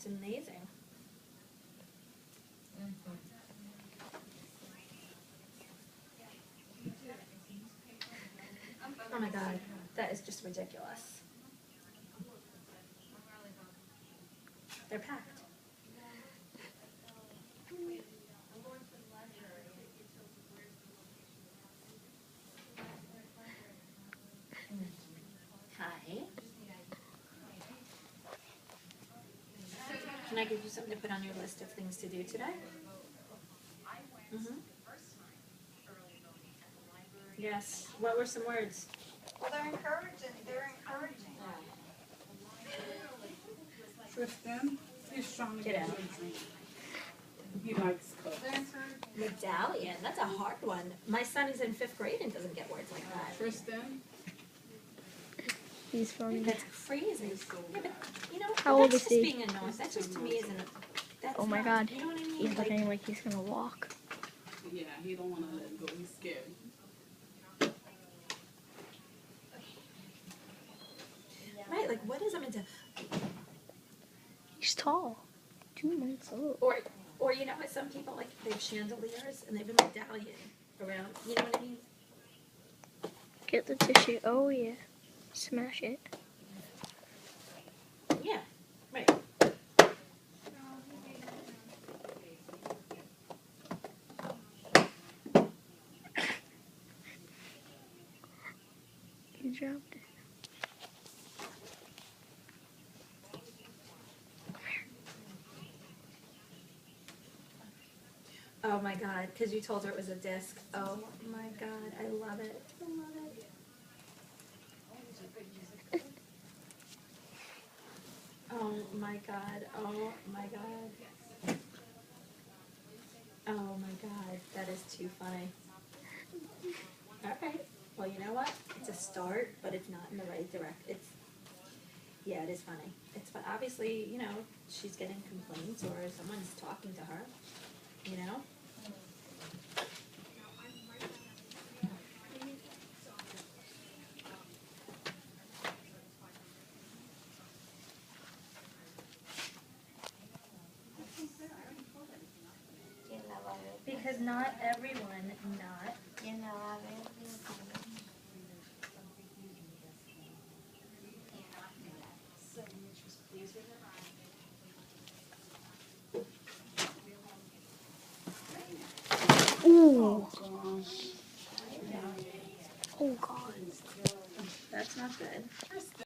It's amazing. Oh my god, that is just ridiculous. They're packed. Hi. Can I give you something to put on your list of things to do today? Mm-hmm. Yes. What were some words? Well, they're encouraging. They're encouraging. Tristan, he's trying to Get get out. you a drink. He likes Coke. They're encouraging. Medallion. That's a hard one. My son is in 5th grade and doesn't get words like that. Tristan, He's funny. That's crazy. Yeah, but you know, How old that's is just he? being annoying. That just to me isn't. That's Oh my not, god. You know what I mean? He's looking like he's gonna walk. yeah, he don't want to let it go. He's scared. Right. Like, what is a medallion? He's tall. 2 months old. Or you know what? Some people like they have chandeliers and they have a medallion around. You know what I mean? Get the tissue. Oh yeah. Smash it. Yeah. Right. He dropped it. Oh my god, because you told her it was a disc. Oh my god, I love it. I love it. Oh my god, oh my god. Oh my god, that is too funny. Alright, well you know what? It's a start, but it's not in the right direction. Yeah, it is funny. It's fun. Obviously, you know, she's getting complaints or someone's talking to her, you know? Because not everyone, not. Ooh. Gosh. Oh god. That's not good.